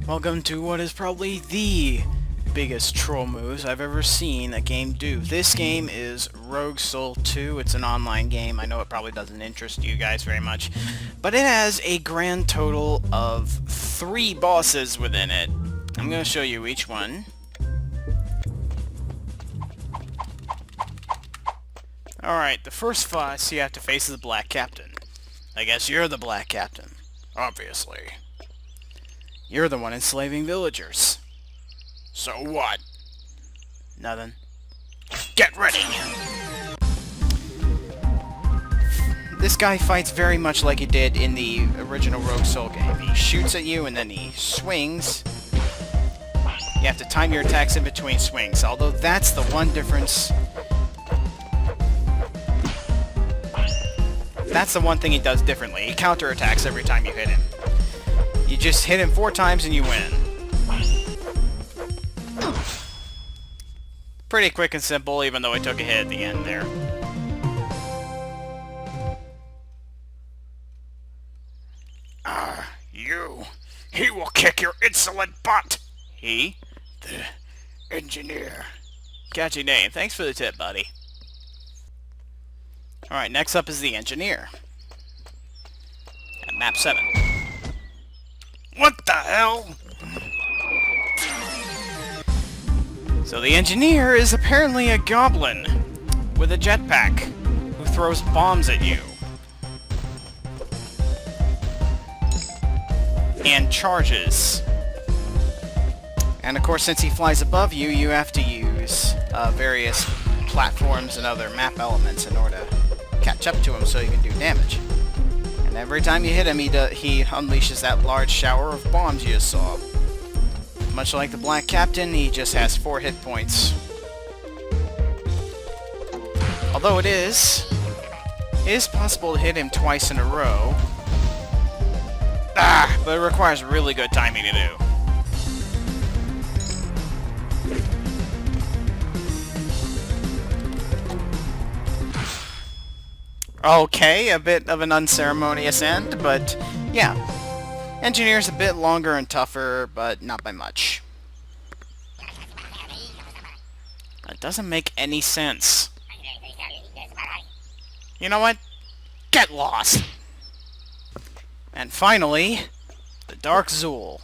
Welcome to what is probably the biggest troll moves I've ever seen a game do. This game is Rogue Soul 2. It's an online game. I know it probably doesn't interest you guys very much, but it has a grand total of 3 bosses within it. I'm going to show you each one. Alright, the first boss you have to face is the Black Captain. I guess you're the Black Captain. Obviously. You're the one enslaving villagers. So what? Nothing. Get ready! This guy fights very much like he did in the original Rogue Soul game. He shoots at you and then he swings. You have to time your attacks in between swings, although that's the one difference. That's the one thing he does differently. He counterattacks every time you hit him. You just hit him 4 times and you win. Pretty quick and simple, even though I took a hit at the end there. You. He will kick your insolent butt. He? The engineer. Catchy name. Thanks for the tip, buddy. Alright, next up is the engineer. At map 7. What the hell? So the engineer is apparently a goblin with a jetpack who throws bombs at you. And charges. And of course, since he flies above you, you have to use various platforms and other map elements in order to catch up to him so you can do damage. And every time you hit him, he unleashes that large shower of bombs you just saw. Much like the Black Captain, he just has 4 hit points. Although it is possible to hit him twice in a row. But it requires really good timing to do. Okay, a bit of an unceremonious end, but yeah. Engineer's a bit longer and tougher, but not by much. That doesn't make any sense. You know what? Get lost! And finally, the Dark Zool.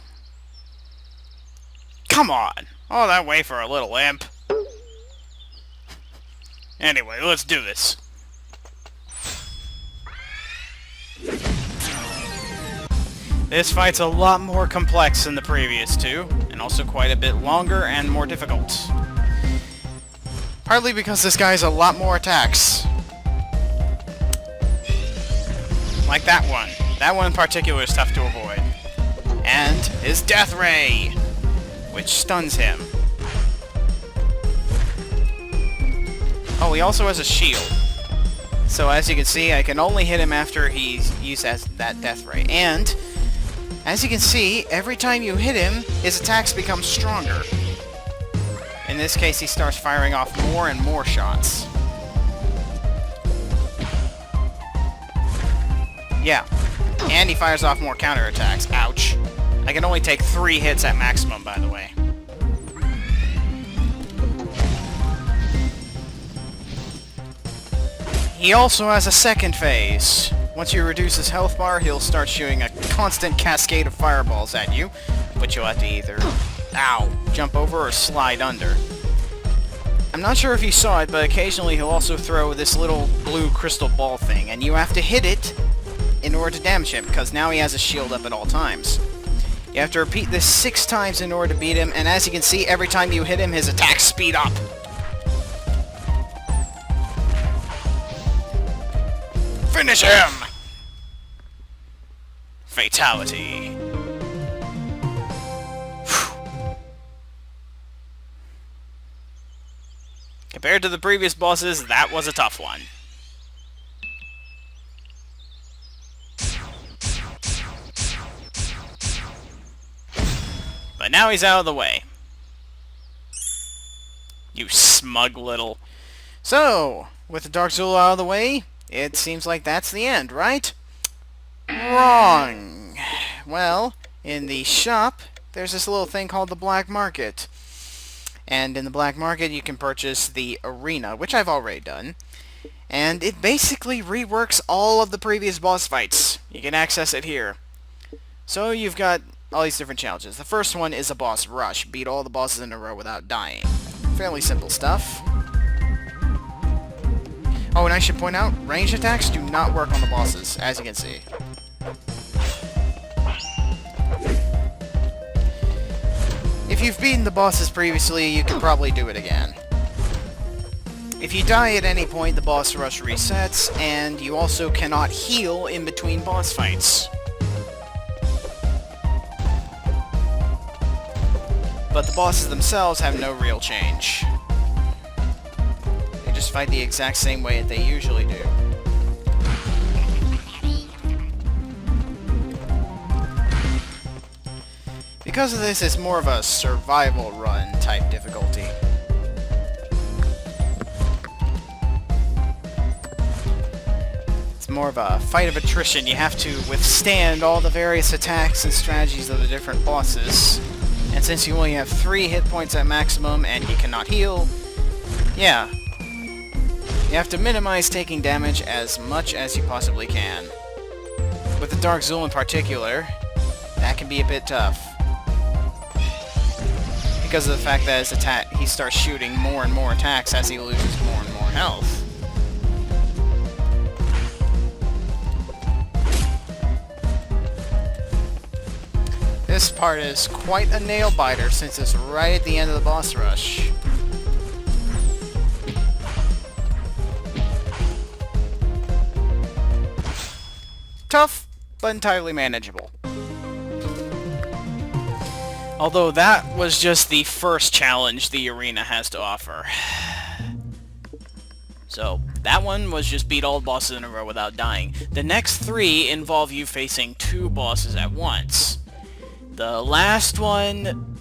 Come on! All that way for a little imp. Anyway, let's do this. This fight's a lot more complex than the previous 2, and also quite a bit longer and more difficult. Partly because this guy has a lot more attacks. Like that one. That one in particular is tough to avoid. And his Death Ray, which stuns him. Oh, he also has a shield. So as you can see, I can only hit him after he's used that Death Ray. And as you can see, every time you hit him, his attacks become stronger. In this case, he starts firing off more and more shots. Yeah. And he fires off more counterattacks. Ouch. I can only take 3 hits at maximum, by the way. He also has a second phase. Once you reduce his health bar, he'll start shooting a constant cascade of fireballs at you, which you'll have to either, jump over or slide under. I'm not sure if you saw it, but occasionally he'll also throw this little blue crystal ball thing, and you have to hit it in order to damage him, because now he has a shield up at all times. You have to repeat this 6 times in order to beat him, and as you can see, every time you hit him, his attacks speed up. Finish him! Fatality. Compared to the previous bosses, that was a tough one. But now he's out of the way. You smug little... So, with the Dark Zool out of the way, it seems like that's the end, right? Wrong. Well, in the shop, there's this little thing called the Black Market. And in the Black Market you can purchase the arena, which I've already done. And it basically reworks all of the previous boss fights. You can access it here. So you've got all these different challenges. The first one is a boss rush. Beat all the bosses in a row without dying. Fairly simple stuff. Oh, and I should point out, ranged attacks do not work on the bosses, as you can see. If you've beaten the bosses previously, you can probably do it again. If you die at any point, the boss rush resets, and you also cannot heal in between boss fights. But the bosses themselves have no real change. They just fight the exact same way that they usually do. Because of this, it's more of a survival run type difficulty. It's more of a fight of attrition. You have to withstand all the various attacks and strategies of the different bosses. And since you only have 3 hit points at maximum and you cannot heal, yeah, you have to minimize taking damage as much as you possibly can. With the Dark Zool in particular, that can be a bit tough. Because of the fact that he starts shooting more and more attacks as he loses more and more health. This part is quite a nail-biter since it's right at the end of the boss rush. Tough, but entirely manageable. Although that was just the first challenge the arena has to offer. So, that one was just beat all bosses in a row without dying. The next 3 involve you facing 2 bosses at once. The last one...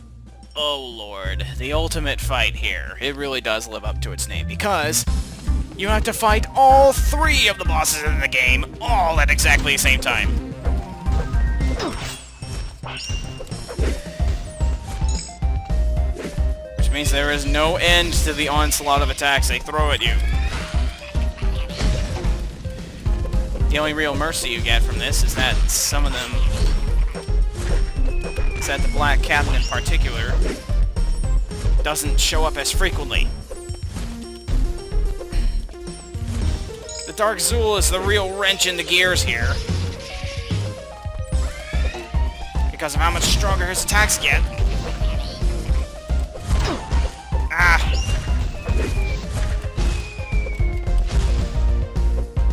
oh lord, the ultimate fight here. It really does live up to its name, because you have to fight all 3 of the bosses in the game, all at exactly the same time. Means there is no end to the onslaught of attacks they throw at you. The only real mercy you get from this is that some of them... is that the Black Captain in particular doesn't show up as frequently. The Dark Zool is the real wrench in the gears here. Because of how much stronger his attacks get.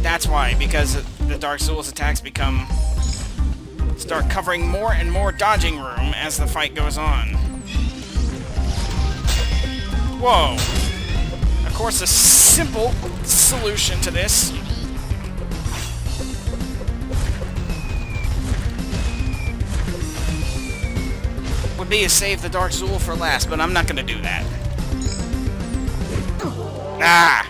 That's why, because the Dark Zool's attacks start covering more and more dodging room as the fight goes on. Whoa! Of course, a simple solution to this would be to save the Dark Zool for last, but I'm not gonna do that. Ah!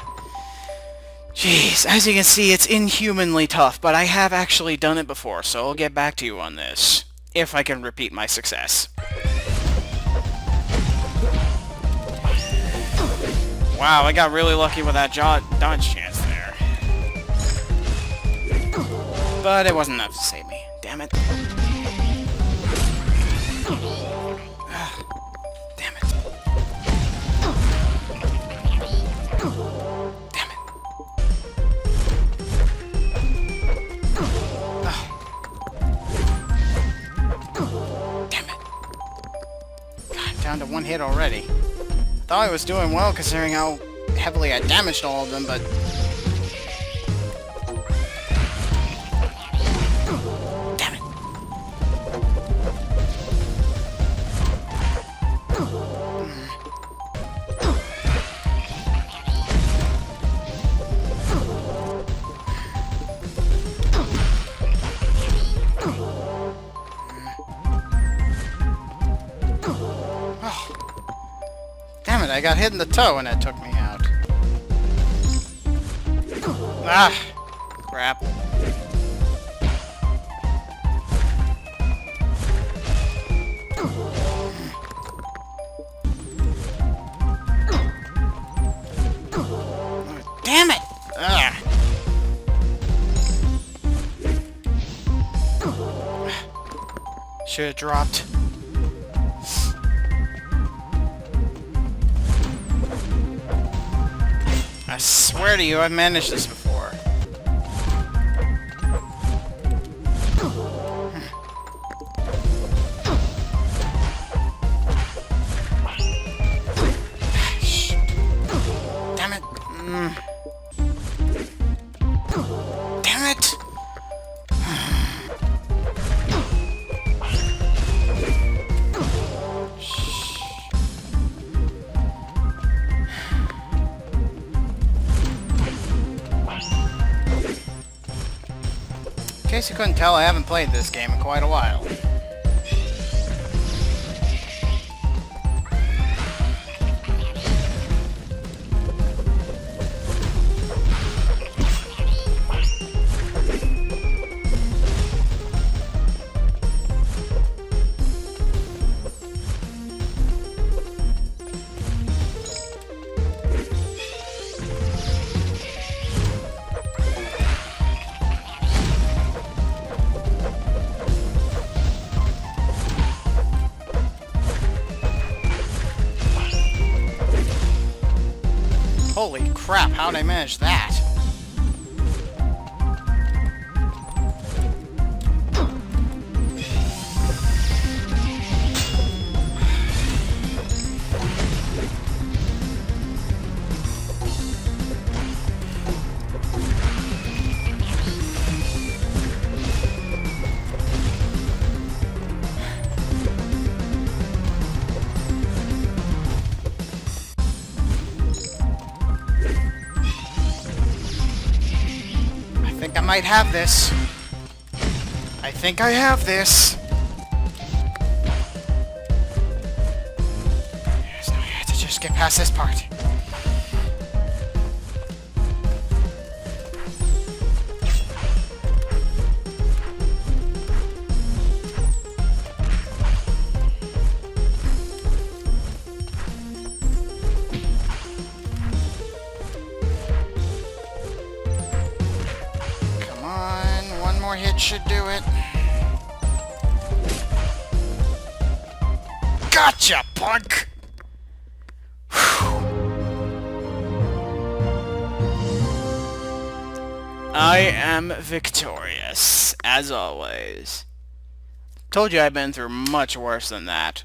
Jeez, as you can see, it's inhumanly tough, but I have actually done it before, so I'll get back to you on this, if I can repeat my success. Wow, I got really lucky with that dodge chance there. But it wasn't enough to save me. Damn it. Damn it. Down to 1 hit already. Thought I was doing well considering how heavily I damaged all of them, but... damn it. Damn it, I got hit in the toe and that took me out. Ah! Crap. Should have dropped. I swear to you, I've managed this before. Damn it. Damn it! In case you couldn't tell, I haven't played this game in quite a while. Holy crap, how'd I manage that? I might have this. I think I have this. So I have to just get past this part. More hit should do it. Gotcha, punk! I am victorious, as always. Told you I've been through much worse than that.